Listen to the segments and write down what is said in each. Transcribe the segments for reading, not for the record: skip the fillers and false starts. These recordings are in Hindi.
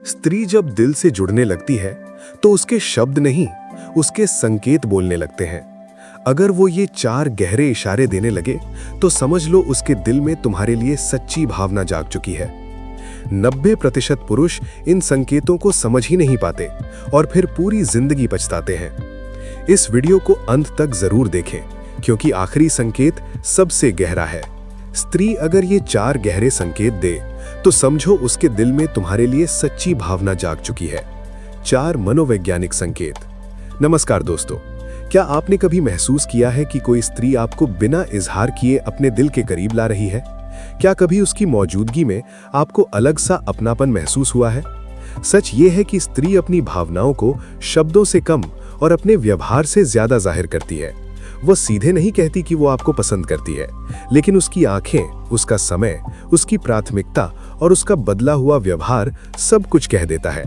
स्त्री जब दिल से जुड़ने लगती है तो उसके शब्द नहीं, उसके संकेत बोलने लगते हैं। अगर वो ये 4 गहरे इशारे देने लगे तो समझ लो उसके दिल में तुम्हारे लिए सच्ची भावना जाग चुकी है। 90% पुरुष इन संकेतों को समझ ही नहीं पाते और फिर पूरी जिंदगी पछताते हैं। इस वीडियो को अंत तक जरूर देखें क्योंकि आखिरी संकेत सबसे गहरा है। स्त्री अगर ये 4 गहरे संकेत दे तो समझो उसके दिल में तुम्हारे लिए सच्ची भावना जाग चुकी है। 4 मनोवैज्ञानिक संकेत। नमस्कार दोस्तों, क्या आपने कभी महसूस किया है कि कोई स्त्री आपको बिना इजहार किए अपने दिल के करीब ला रही है? क्या कभी उसकी मौजूदगी में आपको अलग सा अपनापन महसूस हुआ है? सच ये है कि स्त्री अपनी भावनाओं को शब्दों से कम और अपने व्यवहार से ज्यादा जाहिर करती है। वो सीधे नहीं कहती कि वो आपको पसंद करती है, लेकिन उसकी आंखें, उसका समय, उसकी प्राथमिकता और उसका बदला हुआ व्यवहार सब कुछ कह देता है।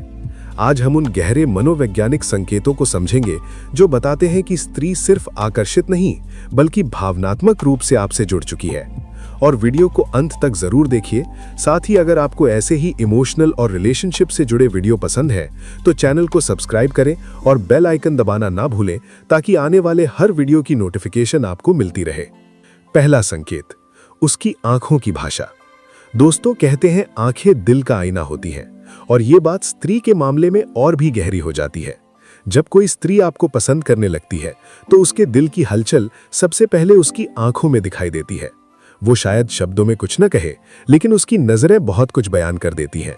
आज हम उन गहरे मनोवैज्ञानिक संकेतों को समझेंगे जो बताते हैं कि स्त्री सिर्फ आकर्षित नहीं बल्कि भावनात्मक रूप से आपसे जुड़ चुकी है। और वीडियो को अंत तक जरूर देखिए। साथ ही अगर आपको ऐसे ही इमोशनल और रिलेशनशिप से जुड़े वीडियो पसंद है तो चैनल को सब्सक्राइब करें और बेल आइकन दबाना ना भूलें ताकि आने वाले हर वीडियो की नोटिफिकेशन आपको मिलती रहे। पहला संकेत, उसकी आंखों की भाषा। दोस्तों, कहते हैं आंखें दिल का आईना होती हैं और ये बात स्त्री के मामले में और भी गहरी हो जाती है। जब कोई स्त्री आपको पसंद करने लगती है तो उसके दिल की हलचल सबसे पहले उसकी आंखों में दिखाई देती है। वो शायद शब्दों में कुछ न कहे, लेकिन उसकी नजरें बहुत कुछ बयान कर देती हैं।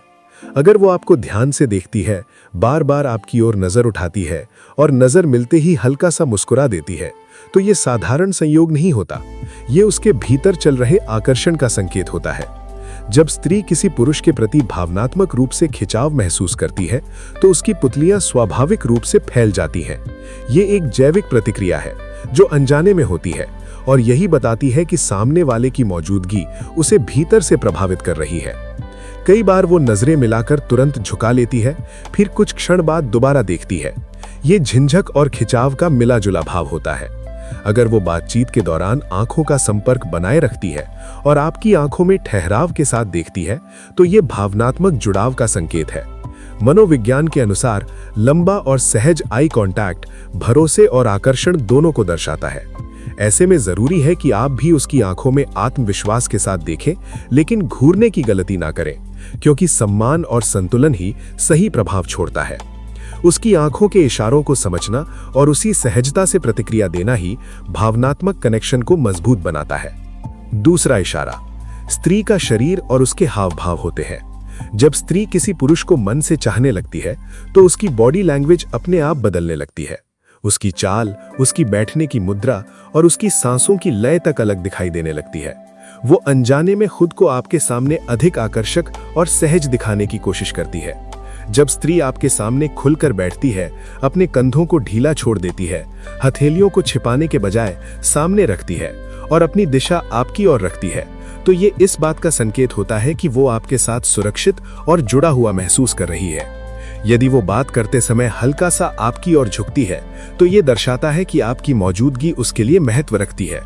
अगर वो आपको ध्यान से देखती है, बार बार आपकी ओर नजर उठाती है और नजर मिलते ही हल्का सा मुस्कुरा देती है, तो ये साधारण संयोग नहीं होता। ये उसके भीतर चल रहे आकर्षण का संकेत होता है। जब स्त्री किसी पुरुष के प्रति भावनात्मक रूप से खिंचाव महसूस करती है तो उसकी पुतलियां स्वाभाविक रूप से फैल जाती हैं। ये एक जैविक प्रतिक्रिया है जो अनजाने में होती है और यही बताती है कि सामने वाले की मौजूदगी उसे भीतर से प्रभावित कर रही है। कई बार वो नजरें मिलाकर तुरंत झुका लेती है, फिर कुछ क्षण बाद दोबारा देखती है। ये झिंझक और खिंचाव का मिला जुला भाव होता है। अगर वो बातचीत के दौरान आंखों का संपर्क बनाए रखती है और आपकी आंखों में ठहराव के साथ देखती है तो ये भावनात्मक जुड़ाव का संकेत है। मनोविज्ञान के अनुसार लंबा और सहज आई कांटेक्ट भरोसे और आकर्षण दोनों को दर्शाता है। ऐसे में जरूरी है कि आप भी उसकी आंखों में आत्मविश्वास के साथ देखें, लेकिन घूरने की गलती ना करें, क्योंकि सम्मान और संतुलन ही सही प्रभाव छोड़ता है। उसकी आंखों के इशारों को समझना और उसी सहजता से प्रतिक्रिया देना ही भावनात्मक कनेक्शन को मजबूत बनाता है। दूसरा इशारा, स्त्री का शरीर और उसके हाव भाव होते हैं। जब स्त्री किसी पुरुष को मन से चाहने लगती है तो उसकी बॉडी लैंग्वेज अपने आप बदलने लगती है। उसकी चाल, उसकी बैठने की मुद्रा और उसकी सांसों की लय तक अलग दिखाई देने लगती है। वो अनजाने में खुद को आपके सामने अधिक आकर्षक और सहज दिखाने की कोशिश करती है। जब स्त्री आपके सामने खुलकर बैठती है, अपने कंधों को ढीला छोड़ देती है, हथेलियों को छिपाने के बजाय सामने रखती है और अपनी दिशा आपकी ओर रखती है, तो ये इस बात का संकेत होता है कि वो आपके साथ सुरक्षित और जुड़ा हुआ महसूस कर रही है। यदि वो बात करते समय हल्का सा आपकी ओर झुकती है तो ये दर्शाता है कि आपकी मौजूदगी उसके लिए महत्व रखती है।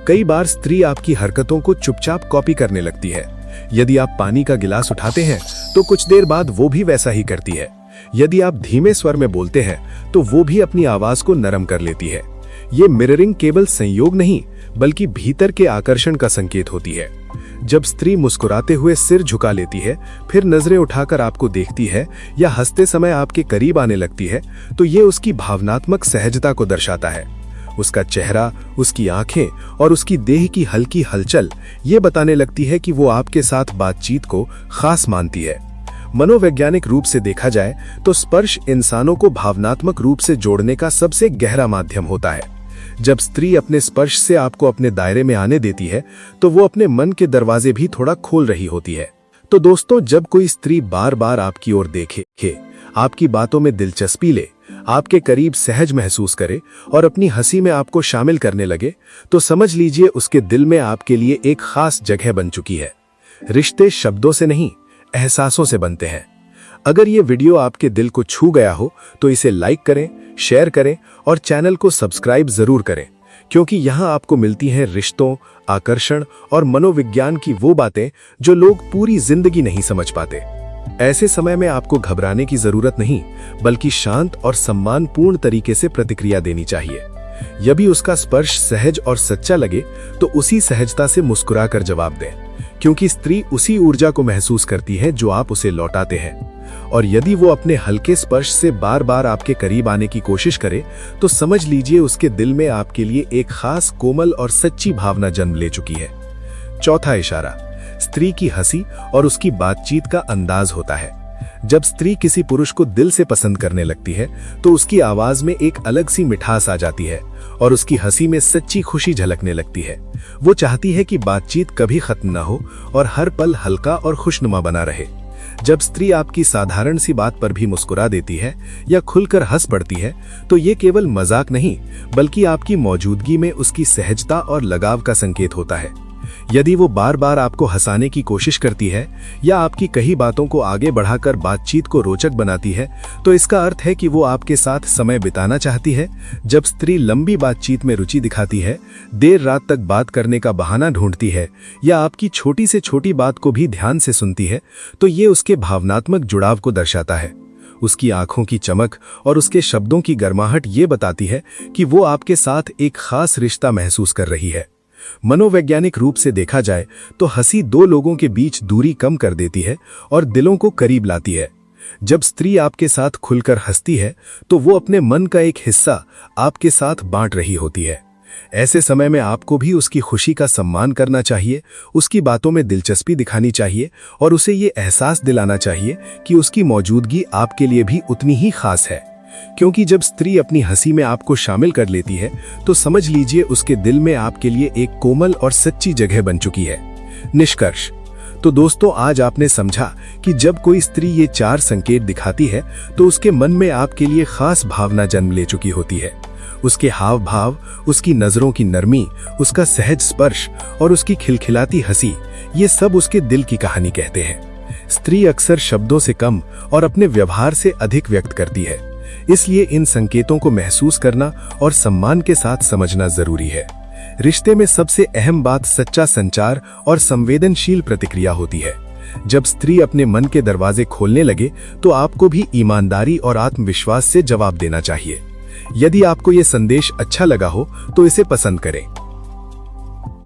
कई बार स्त्री आपकी हरकतों को चुपचाप कॉपी करने लगती है। यदि आप पानी का गिलास उठाते हैं तो कुछ देर बाद वो भी वैसा ही करती है। यदि आप धीमे स्वर में बोलते हैं तो वो भी अपनी आवाज को नरम कर लेती है। ये मिररिंग केवल संयोग नहीं बल्कि भीतर के आकर्षण का संकेत होती है। जब स्त्री मुस्कुराते हुए सिर झुका लेती है, फिर नजरें उठाकर आपको देखती है या हंसते समय आपके करीब आने लगती है, तो ये उसकी भावनात्मक सहजता को दर्शाता है। उसका चेहरा, उसकी आंखें और उसकी देह की हल्की हलचल ये बताने लगती है कि वो आपके साथ बातचीत को खास मानती है। मनोवैज्ञानिक रूप से देखा जाए तो स्पर्श इंसानों को भावनात्मक रूप से जोड़ने का सबसे गहरा माध्यम होता है। जब स्त्री अपने स्पर्श से आपको अपने दायरे में आने देती है तो वो अपने मन के दरवाजे भी थोड़ा खोल रही होती है। तो दोस्तों, जब कोई स्त्री बार बार आपकी ओर देखे, आपकी बातों में दिलचस्पी ले, आपके करीब सहज महसूस करे और अपनी हंसी में आपको शामिल करने लगे, तो समझ लीजिए उसके दिल में आपके लिए एक खास जगह बन चुकी है। रिश्ते शब्दों से नहीं, एहसासों से बनते हैं। अगर ये वीडियो आपके दिल को छू गया हो तो इसे लाइक करें, शेयर करें और चैनल को सब्सक्राइब जरूर करें, क्योंकि यहाँ आपको मिलती हैं रिश्तों, आकर्षण और मनोविज्ञान की वो बातें जो लोग पूरी जिंदगी नहीं समझ पाते। ऐसे समय में आपको घबराने की जरूरत नहीं, बल्कि शांत और सम्मानपूर्ण तरीके से प्रतिक्रिया देनी चाहिए। यदि उसका स्पर्श सहज और सच्चा लगे तो उसी सहजता से मुस्कुराकर जवाब दें, क्योंकि स्त्री उसी ऊर्जा को महसूस करती है जो आप उसे लौटाते हैं। और यदि वो अपने हल्के स्पर्श से बार बार आपके करीब आने की कोशिश करे तो समझ लीजिए उसके दिल में आपके लिए एक खास कोमल और सच्ची भावना जन्म ले चुकी है। चौथा इशारा, स्त्री की हंसी और उसकी बातचीत का अंदाज होता है। जब स्त्री किसी पुरुष को दिल से पसंद करने लगती है तो उसकी आवाज में एक अलग सी मिठास आ जाती है और उसकी हंसी में सच्ची खुशी झलकने लगती है। वो चाहती है कि बातचीत कभी खत्म न हो और हर पल हल्का और खुशनुमा बना रहे। जब स्त्री आपकी साधारण सी बात पर भी मुस्कुरा देती है या खुलकर हंस पड़ती है तो ये केवल मजाक नहीं, बल्कि आपकी मौजूदगी में उसकी सहजता और लगाव का संकेत होता है। यदि वो बार बार आपको हंसाने की कोशिश करती है या आपकी कही बातों को आगे बढ़ाकर बातचीत को रोचक बनाती है तो इसका अर्थ है कि वो आपके साथ समय बिताना चाहती है। जब स्त्री लंबी बातचीत में रुचि दिखाती है, देर रात तक बात करने का बहाना ढूंढती है या आपकी छोटी से छोटी बात को भी ध्यान से सुनती है तो ये उसके भावनात्मक जुड़ाव को दर्शाता है। उसकी आंखों की चमक और उसके शब्दों की गर्माहट ये बताती है कि वो आपके साथ एक खास रिश्ता महसूस कर रही है। मनोवैज्ञानिक रूप से देखा जाए तो हंसी दो लोगों के बीच दूरी कम कर देती है और दिलों को करीब लाती है। जब स्त्री आपके साथ खुलकर हंसती है तो वो अपने मन का एक हिस्सा आपके साथ बांट रही होती है। ऐसे समय में आपको भी उसकी खुशी का सम्मान करना चाहिए, उसकी बातों में दिलचस्पी दिखानी चाहिए और उसे ये एहसास दिलाना चाहिए कि उसकी मौजूदगी आपके लिए भी उतनी ही खास है। क्योंकि जब स्त्री अपनी हंसी में आपको शामिल कर लेती है तो समझ लीजिए उसके दिल में आपके लिए एक कोमल और सच्ची जगह बन चुकी है। निष्कर्ष, तो दोस्तों आज आपने समझा कि जब कोई स्त्री ये 4 संकेत दिखाती है तो उसके मन में आपके लिए खास भावना जन्म ले चुकी होती है। उसके हाव भाव, उसकी नजरों की नरमी, उसका सहज स्पर्श और उसकी खिलखिलाती हंसी, ये सब उसके दिल की कहानी कहते हैं। स्त्री अक्सर शब्दों से कम और अपने व्यवहार से अधिक व्यक्त करती है, इसलिए इन संकेतों को महसूस करना और सम्मान के साथ समझना जरूरी है। रिश्ते में सबसे अहम बात सच्चा संचार और संवेदनशील प्रतिक्रिया होती है। जब स्त्री अपने मन के दरवाजे खोलने लगे तो आपको भी ईमानदारी और आत्मविश्वास से जवाब देना चाहिए। यदि आपको ये संदेश अच्छा लगा हो तो इसे पसंद करें,